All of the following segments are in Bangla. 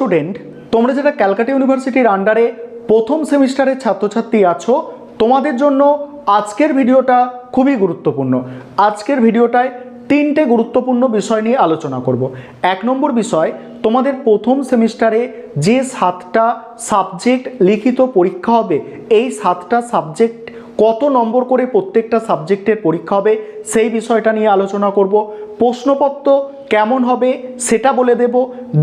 স্টুডেন্ট, তোমরা যারা ক্যালকাটা ইউনিভার্সিটির আন্ডারে প্রথম সেমিস্টারের ছাত্রছাত্রী আছো, তোমাদের জন্য আজকের ভিডিওটা খুবই গুরুত্বপূর্ণ। আজকের ভিডিওটায় তিনটে গুরুত্বপূর্ণ বিষয় নিয়ে আলোচনা করব। এক নম্বর বিষয়, তোমাদের প্রথম সেমিস্টারে যে 7টা সাবজেক্ট লিখিত পরীক্ষা হবে, এই 7টা সাবজেক্ট কত নম্বর করে প্রত্যেকটা সাবজেক্টের পরীক্ষা হবে সেই বিষয়টা নিয়ে আলোচনা করব। প্রশ্নপত্র কেমন হবে সেটা বলে দেব।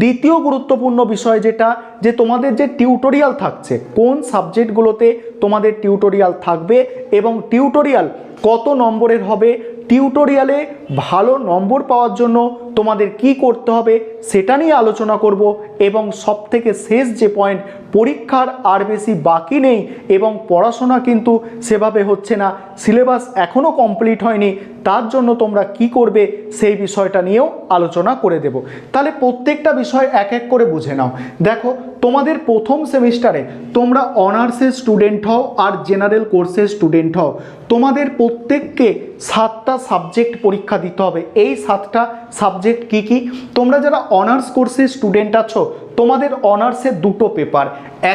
দ্বিতীয় গুরুত্বপূর্ণ বিষয় যেটা, যে তোমাদের যে টিউটোরিয়াল থাকছে, কোন সাবজেক্টগুলোতে তোমাদের টিউটোরিয়াল থাকবে এবং টিউটোরিয়াল কত নম্বরের হবে, টিউটোরিয়ালে ভালো নম্বর পাওয়ার জন্য তোমাদের কি করতে হবে সেটা নিয়ে আলোচনা করব। এবং সবথেকে শেষ যে পয়েন্ট, পরীক্ষার আর বেশি বাকি নেই এবং পড়াশোনা কিন্তু সেভাবে হচ্ছে না, সিলেবাস এখনও কমপ্লিট হয়নি, তার জন্য তোমরা কি করবে সেই বিষয়টা নিয়েও আলোচনা করে দেব। তাহলে প্রত্যেকটা বিষয় এক এক করে বুঝে নাও। দেখো, তোমাদের প্রথম সেমিস্টারে তোমরা অনার্সের স্টুডেন্ট হও আর জেনারেল কোর্সের স্টুডেন্ট হও, তোমাদের প্রত্যেককে 7টা সাবজেক্ট পরীক্ষা দিতে হবে। এই 7টা সাবজেক্ট কি কি? তোমরা যারা অনার্স কোর্সের স্টুডেন্ট আছো, তোমাদের অনার্সের দুটো পেপার,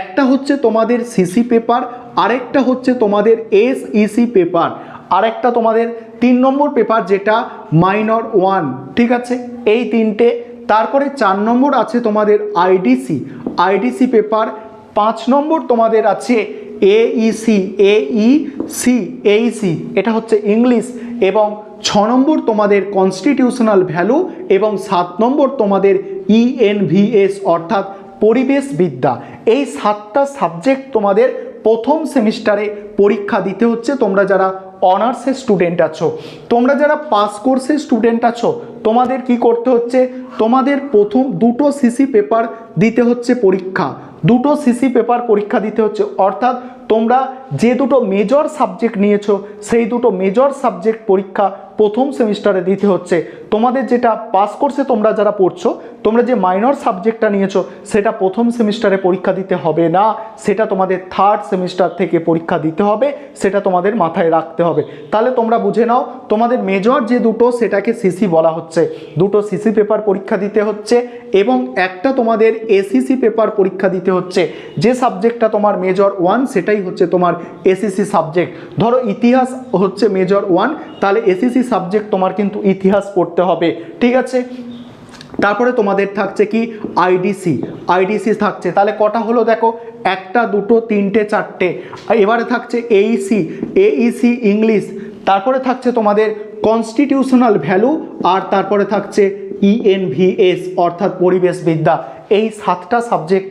একটা হচ্ছে তোমাদের সিসি পেপার, আরেকটা হচ্ছে তোমাদের এসইসি পেপার, আরেকটা তোমাদের 3 নম্বর পেপার যেটা মাইনর 1, ঠিক আছে? এই তিনটে। তারপরে 4 নম্বর আছে তোমাদের আইডিসি পেপার, 5 নম্বর তোমাদের আছে এইসি, এটা হচ্ছে ইংলিশ, এবং 6 নম্বর তোমাদের কনস্টিটিউশনাল ভ্যালু, এবং 7 নম্বর তোমাদের ইএনভিএস অর্থাৎ পরিবেশ বিদ্যা। এই 7টা সাবজেক্ট তোমাদের প্রথম সেমিস্টারে পরীক্ষা দিতে হচ্ছে। তোমরা যারা অনার্সের স্টুডেন্ট আছো, তোমরা যারা পাস কোর্সের স্টুডেন্ট আছো, তোমাদের কি করতে হচ্ছে, তোমাদের প্রথম 2টো সিসি পেপার দিতে হচ্ছে পরীক্ষা, 2টো সিসি পেপার পরীক্ষা দিতে হচ্ছে। অর্থাৎ তোমরা যে দুটো মেজর সাবজেক্ট নিয়েছো, সেই দুটো মেজর সাবজেক্ট পরীক্ষা প্রথম সেমিস্টারে দিতে হচ্ছে। তোমাদের যেটা পাস কোর্সে তোমরা যারা পড়ছো, তোমরা যে মাইনর সাবজেক্টটা নিয়েছো সেটা প্রথম সেমিস্টারে পরীক্ষা দিতে হবে না, সেটা তোমাদের থার্ড সেমিস্টার থেকে পরীক্ষা দিতে হবে, সেটা তোমাদের মাথায় রাখতে হবে। তাহলে তোমরা বুঝে নাও, তোমাদের মেজর যে দুটো সেটাকে সিসি বলা হচ্ছে, 2টো সিসি পেপার পরীক্ষা দিতে হচ্ছে এবং একটা তোমাদের এসিসি পেপার পরীক্ষা দিতে হচ্ছে। যে সাবজেক্টটা তোমার মেজর 1 সেটাই হচ্ছে তোমার এসিসি সাবজেক্ট। ধরো ইতিহাস হচ্ছে মেজর 1, তাহলে এসিসি সাবজেক্ট তোমার কিন্তু ইতিহাস পড়তে হবে, ঠিক আছে? তারপরে তোমাদের থাকছে কি আইডিসি থাকছে। তাহলে কটা হলো দেখো, 1, 2, 3, 4। এবারে থাকছে এইসি ইংলিশ, তারপরে থাকছে তোমাদের কনস্টিটিউশনাল ভ্যালু, আর তারপরে থাকছে ইএনভিএস অর্থাৎ পরিবেশ বিদ্যা। এই 7টা সাবজেক্ট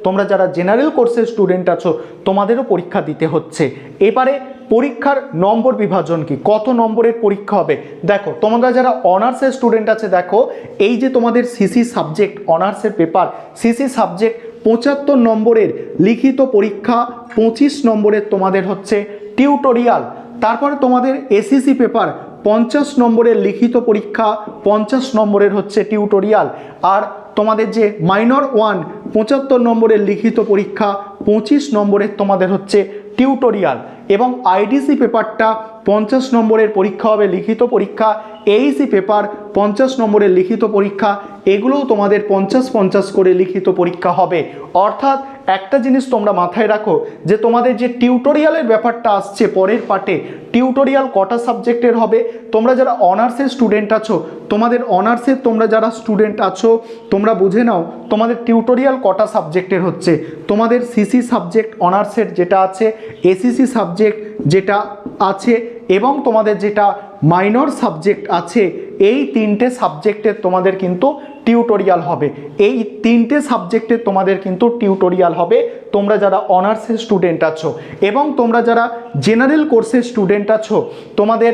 তোমরা যারা জেনারেল কোর্সের স্টুডেন্ট আছো, তোমাদেরও পরীক্ষা দিতে হচ্ছে। এবারে পরীক্ষার নম্বর বিভাজন কি, কত নম্বরের পরীক্ষা হবে? দেখো, তোমরা যারা অনার্সের স্টুডেন্ট আছে, দেখো এই যে তোমাদের সিসি সাবজেক্ট অনার্সের পেপার, সিসি সাবজেক্ট 75 নম্বরের লিখিত পরীক্ষা, 25 নম্বরের তোমাদের হচ্ছে টিউটোরিয়াল। তারপরে তোমাদের এসিসি পেপার 50 নম্বরের লিখিত পরীক্ষা, 50 নম্বরের হচ্ছে টিউটোরিয়াল। আর তোমাদের যে মাইনর 1 75 নম্বরের লিখিত পরীক্ষা, 25 নম্বরের তোমাদের হচ্ছে টিউটোরিয়াল। এবং আইডিসি পেপারটা 50 নম্বরের পরীক্ষা হবে, লিখিত পরীক্ষা। এইসি পেপার 50 নম্বরের লিখিত পরীক্ষা, এগুলোও তোমাদের 50 করে লিখিত পরীক্ষা হবে। অর্থাৎ একটা জিনিস তোমরা মাথায় রাখো, যে তোমাদের যে টিউটোরিয়ালের ব্যাপারটা আসছে পরের পার্টে, টিউটোরিয়াল কটা সাবজেক্টের হবে? তোমরা যারা অনার্সের স্টুডেন্ট আছো, তোমাদের অনার্সের তোমরা যারা স্টুডেন্ট আছো, তোমরা বুঝে নাও তোমাদের টিউটোরিয়াল কটা সাবজেক্টের হচ্ছে। তোমাদের সিসি সাবজেক্ট অনার্সের যেটা আছে, এসিসি সাবজেক্ট যেটা আছে, এবং তোমাদের যেটা মাইনর সাবজেক্ট আছে, এই 3টে সাবজেক্টের তোমাদের কিন্তু টিউটোরিয়াল হবে। এই 3টে সাবজেক্টের তোমাদের কিন্তু টিউটোরিয়াল হবে, তোমরা যারা অনার্সের স্টুডেন্ট আছো। এবং তোমরা যারা জেনারেল কোর্সের স্টুডেন্ট আছো, তোমাদের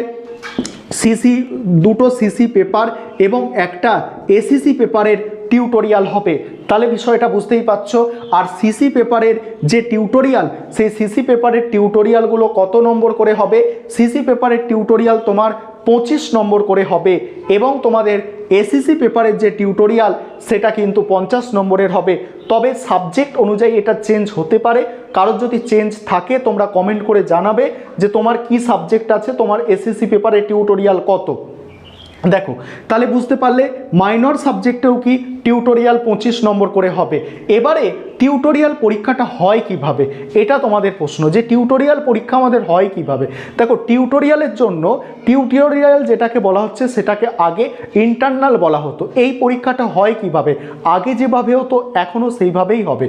দুটো সিসি পেপার এবং একটা এসিসি পেপারের টিউটোরিয়াল হবে। তাহলে বিষয়টা বুঝতেই পারছো। আর সিসি পেপারের যে টিউটোরিয়াল, সেই সিসি পেপারের টিউটোরিয়ালগুলো কত নম্বর করে হবে? সিসি পেপারের টিউটোরিয়াল তোমার 25 নম্বর করে হবে, এবং তোমাদের এসিসি পেপারের যে টিউটোরিয়াল সেটা কিন্তু 50 নম্বরের হবে। তবে সাবজেক্ট অনুযায়ী এটা চেঞ্জ হতে পারে। কারোর যদি চেঞ্জ থাকে তোমরা কমেন্ট করে জানাবে যে তোমার কি সাবজেক্ট আছে, তোমার এসিসি পেপারের টিউটোরিয়াল কত। দেখো তাহলে বুঝতে পারলে মাইনর সাবজেক্টেও কি টিউটোরিয়াল 25 নম্বর করে হবে। এবারে টিউটোরিয়াল পরীক্ষাটা হয় কিভাবে, এটা তোমাদের প্রশ্ন যে টিউটোরিয়াল পরীক্ষা আমাদের হয় কিভাবে। দেখো টিউটোরিয়ালের জন্য টিউটোরিয়াল যেটাকে বলা হচ্ছে সেটাকে আগে ইন্টারনাল বলা হতো। এই পরীক্ষাটা হয় কিভাবে, আগে যেভাবে হতো এখনও সেইভাবেই হবে।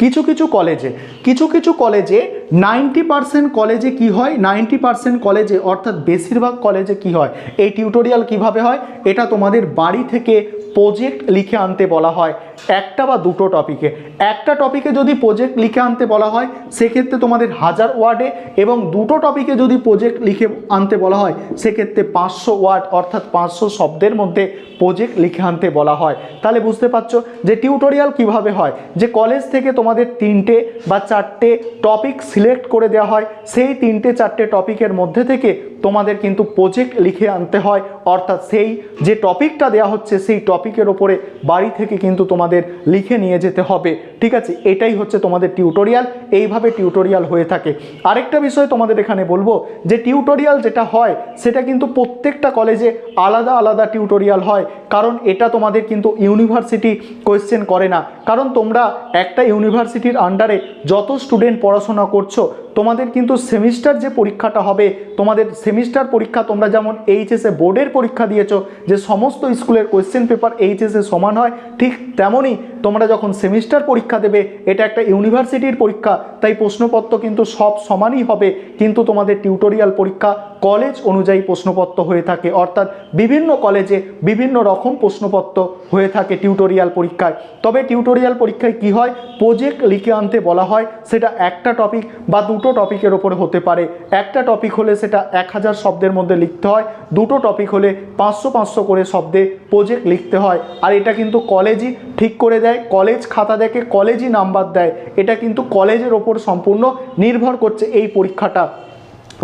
কিছু কিছু কলেজে 90% কলেজে কি হয়, 90% কলেজে অর্থাৎ বেশিরভাগ কলেজে কি হয়, এই টিউটোরিয়াল কিভাবে হয়, এটা তোমাদের বাড়ি থেকে প্রজেক্ট লিখে আনতে বলা হয়। একটা বা দুটো টপিকে, একটা টপিকে যদি প্রজেক্ট লিখে আনতে বলা হয় সেক্ষেত্রে তোমাদের 1000 ওয়ার্ডে, এবং দুটো টপিকে যদি প্রজেক্ট লিখে আনতে বলা হয় সেক্ষেত্রে 500 ওয়ার্ড অর্থাৎ 500 শব্দের মধ্যে প্রজেক্ট লিখে আনতে বলা হয়। তাহলে বুঝতে পারছো যে টিউটোরিয়াল কিভাবে হয়, যে কলেজ থেকে তোমাদের 3টে বা 4টে টপিক সিলেক্ট করে দেওয়া হয়, সেই 3-4টে টপিকের মধ্যে থেকে তোমাদের কিন্তু প্রজেক্ট লিখে আনতে হয়, অর্থাৎ সেই যে টপিকটা দেওয়া হচ্ছে সেই টপিকের ওপরে বাড়ি থেকে কিন্তু তোমাদের লিখে নিয়ে যেতে হবে। ঠিক আছে, এটাই হচ্ছে তোমাদের টিউটোরিয়াল, এইভাবে টিউটোরিয়াল হয়ে থাকে। আরেকটা বিষয় তোমাদের এখানে বলবো যে টিউটোরিয়াল যেটা হয় সেটা কিন্তু প্রত্যেকটা কলেজে আলাদা আলাদা টিউটোরিয়াল হয়, কারণ এটা তোমাদের কিন্তু ইউনিভার্সিটি কোয়েশ্চেন করে না। কারণ তোমরা একটা ইউনিভার্সিটির আন্ডারে যত স্টুডেন্ট পড়াশোনা করছো, তোমাদের কিন্তু সেমিস্টার যে পরীক্ষাটা হবে, তোমাদের সেমিস্টার পরীক্ষা তোমরা যেমন এইচএসে বোর্ডের পরীক্ষা দিয়েছো যে সমস্ত স্কুলের কোয়েশ্চেন পেপার এইচএসে সমান হয়, ঠিক তেমনই তোমরা যখন সেমিস্টার পরীক্ষা দেবে, এটা একটা ইউনিভার্সিটির পরীক্ষা, তাই প্রশ্নপত্র কিন্তু সব সমানই হবে। কিন্তু তোমাদের টিউটোরিয়াল পরীক্ষা কলেজ অনুযায়ী প্রশ্নপত্র হয়ে থাকে, অর্থাৎ বিভিন্ন কলেজে বিভিন্ন রকম প্রশ্নপত্র হয়ে থাকে টিউটোরিয়াল পরীক্ষায়। তবে টিউটোরিয়াল পরীক্ষায় কি হয়, প্রজেক্ট লিখে আনতে বলা হয়, সেটা একটা টপিক বা দুটো টপিকের ওপরে হতে পারে। একটা টপিক হলে সেটা 1000 শব্দের মধ্যে লিখতে হয়, দুটো টপিক হলে 500 করে শব্দে প্রজেক্ট লিখতে হয়। আর এটা কিন্তু কলেজই ঠিক করে দেয়, কলেজ খাতা দেখে কলেজই নাম্বার দেয়, এটা কিন্তু কলেজের ওপর সম্পূর্ণ নির্ভর করছে এই পরীক্ষাটা।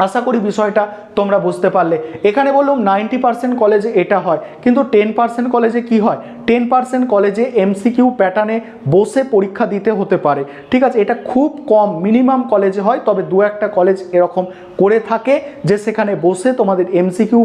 আশা করি বিষয়টা তোমরা বুঝতে পারলে। এখানে বললাম 90% কলেজে এটা হয়, কিন্তু 10% কলেজে কি হয়, 10% কলেজে এমসিকিউ প্যাটার্নে বসে পরীক্ষা দিতে হতে পারে। ঠিক আছে, এটা খুব কম, মিনিমাম কলেজে হয়, তবে দু একটা কলেজ এরকম করে থাকে যে সেখানে বসে তোমাদের এমসিকিউ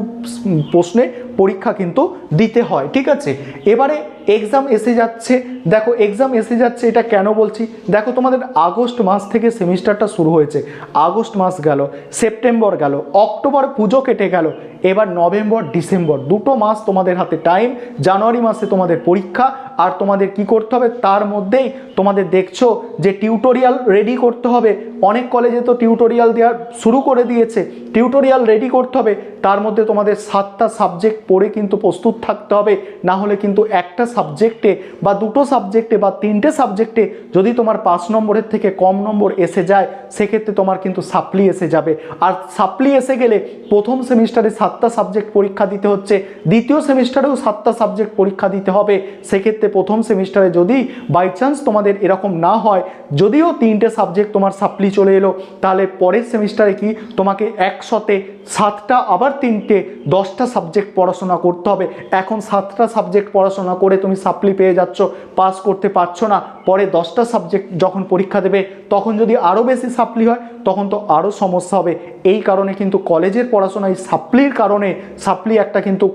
প্রশ্নে পরীক্ষা কিন্তু দিতে হয়। ঠিক আছে, এবারে এক্সাম এসে যাচ্ছে। দেখো এক্সাম এসে যাচ্ছে এটা কেন বলছি, দেখো তোমাদের আগস্ট মাস থেকে সেমিস্টারটা শুরু হয়েছে, আগস্ট মাস গেল, সেপ্টেম্বর গেল, অক্টোবর পুজো কেটে গেল, এবার নভেম্বর ডিসেম্বর, দুটো মাস তোমাদের হাতে টাইম। জানুয়ারি মাসে তোমাদের পরীক্ষা, আর তোমাদের কি করতে হবে, তার মধ্যেই তোমাদের দেখছো যে টিউটোরিয়াল রেডি করতে হবে। অনেক কলেজে তো টিউটোরিয়াল দেওয়া শুরু করে দিয়েছে, টিউটোরিয়াল রেডি করতে হবে, তার মধ্যে তোমাদের 7টা সাবজেক্ট পড়ে কিন্তু প্রস্তুত থাকতে হবে। না হলে কিন্তু একটা সাবজেক্টে বা দুটো সাবজেক্টে বা 3টে সাবজেক্টে যদি তোমার 5 নম্বরের থেকে কম নম্বর এসে যায়, সেক্ষেত্রে তোমার কিন্তু সাপ্লি এসে যাবে। আর সাপ্লি এসে গেলে প্রথম সেমিস্টারে 7টা সাবজেক্ট পরীক্ষা দিতে হচ্ছে, দ্বিতীয় সেমিস্টারেও 7টা সাবজেক্ট পরীক্ষা দিতে হবে। সেক্ষেত্রে প্রথম সেমিস্টারে যদি বাই চান্স তোমাদের এরকম না হয়, যদিও 3টে সাবজেক্ট তোমার সাপ্লি চলে এলো, তাহলে পরের সেমিস্টারে কি তোমাকে একসাথে 7টা আবার 3টে 10টা সাবজেক্ট পড়াশোনা করতে হবে। এখন 7টা সাবজেক্ট পড়াশোনা করে তুমি সাপ্লি পেয়ে যাচ্ছ, পাস করতে পারছো না, পরে 10টা সাবজেক্ট যখন পরীক্ষা দেবে তখন যদি আরও বেশি সাপ্লি হয় তখন তো আরও সমস্যা হবে। এই কারণে কিন্তু কলেজের পড়াশোনায় সাপ্লির কারণে, সাপ্লি একটা কিন্তু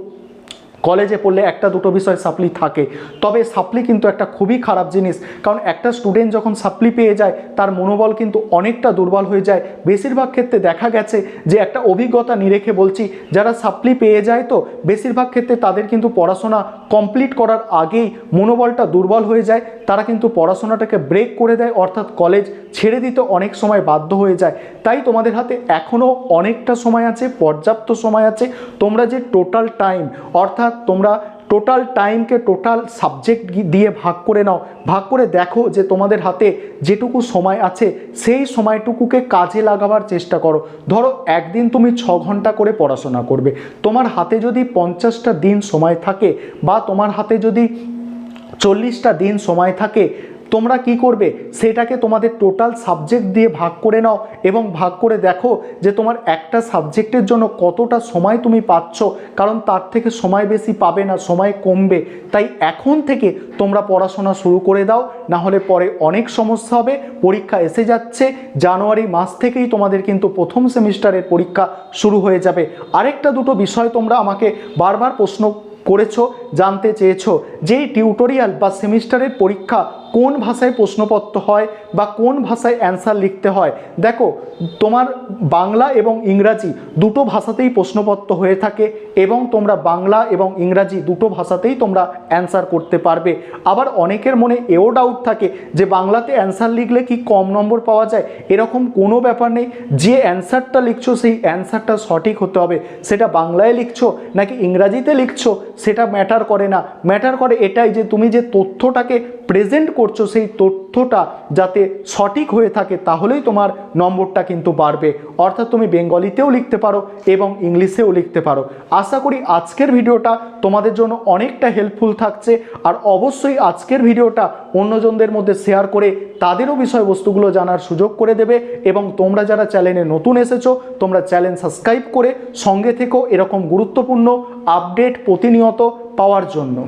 কলেজে পড়লে একটা দুটো বিষয় সাপ্লি থাকে, তবে সাপ্লি কিন্তু একটা খুবই খারাপ জিনিস। কারণ একটা স্টুডেন্ট যখন সাপ্লি পেয়ে যায় তার মনোবল কিন্তু অনেকটা দুর্বল হয়ে যায়। বেশিরভাগ ক্ষেত্রে দেখা গেছে যে একটা অভিজ্ঞতা নিরেখে বলছি, যারা সাপ্লি পেয়ে যায় তো বেশিরভাগ ক্ষেত্রে তাদের কিন্তু পড়াশোনা কমপ্লিট করার আগেই মনোবলটা দুর্বল হয়ে যায়, তারা কিন্তু পড়াশোনাটাকে ব্রেক করে দেয়, অর্থাৎ কলেজ ছেড়ে দিতে অনেক সময় বাধ্য হয়ে যায়। তাই তোমাদের হাতে এখনও অনেকটা সময় আছে, পর্যাপ্ত সময় আছে। তোমরা যে টোটাল টাইম, অর্থাৎ তোমরা টোটাল টাইমকে টোটাল সাবজেক্ট দিয়ে ভাগ করে নাও, ভাগ করে দেখো যে তোমাদের হাতে যেটুকু সময় আছে সেই সময়টুকুকে কাজে লাগাবার চেষ্টা করো। ধরো একদিন তুমি 6 ঘন্টা করে পড়াশোনা করবে, তোমার হাতে যদি 50টা দিন সময় থাকে বা তোমার হাতে যদি 40টা দিন সময় থাকে, তোমরা কি করবে, সেটাকে তোমাদের টোটাল সাবজেক্ট দিয়ে ভাগ করে নাও এবং ভাগ করে দেখো যে তোমার একটা সাবজেক্টের জন্য কতটা সময় তুমি পাচ্ছ, কারণ তার থেকে সময় বেশি পাবে না, সময় কমবে। তাই এখন থেকে তোমরা পড়াশোনা শুরু করে দাও, না হলে পরে অনেক সমস্যা হবে। পরীক্ষা এসে যাচ্ছে, জানুয়ারি মাস থেকেই তোমাদের কিন্তু প্রথম সেমিস্টারের পরীক্ষা শুরু হয়ে যাবে। আরেকটা দুটো বিষয় তোমরা আমাকে বারবার প্রশ্ন করেছো, জানতে চেয়েছো যে টিউটোরিয়াল বা সেমিস্টারের পরীক্ষা কোন ভাষায় প্রশ্নপত্র হয় বা কোন ভাষায় অ্যান্সার লিখতে হয়। দেখো, তোমার বাংলা এবং ইংরাজি দুটো ভাষাতেই প্রশ্নপত্র হয়ে থাকে এবং তোমরা বাংলা এবং ইংরাজি দুটো ভাষাতেই তোমরা অ্যান্সার করতে পারবে। আবার অনেকের মনে এও ডাউট থাকে যে বাংলাতে অ্যান্সার লিখলে কি কম নম্বর পাওয়া যায়। এরকম কোনো ব্যাপার নেই। যে অ্যান্সারটা লিখছো সেই অ্যান্সারটা সঠিক হতে হবে। সেটা বাংলায় লিখছো নাকি ইংরাজিতে লিখছো সেটা ম্যাটার করে না। ম্যাটার করে এটাই যে তুমি যে তথ্যটাকে প্রেজেন্ট করছো সেই তথ্যটা যাতে সঠিক হয়ে থাকে, তাহলেই তোমার নম্বরটা কিন্তু বাড়বে। অর্থাৎ তুমি বেঙ্গলিতেও লিখতে পারো এবং ইংলিশেও লিখতে পারো। আশা করি আজকের ভিডিওটা তোমাদের জন্য অনেকটা হেল্পফুল থাকছে। আর অবশ্যই আজকের ভিডিওটা অন্যজনদের মধ্যে শেয়ার করে তাদেরও বিষয়বস্তুগুলো জানার সুযোগ করে দেবে। এবং তোমরা যারা চ্যানেলে নতুন এসেছো, তোমরা চ্যানেল সাবস্ক্রাইব করে সঙ্গে থেকো এরকম গুরুত্বপূর্ণ আপডেট প্রতিনিয়ত পাওয়ার জন্য।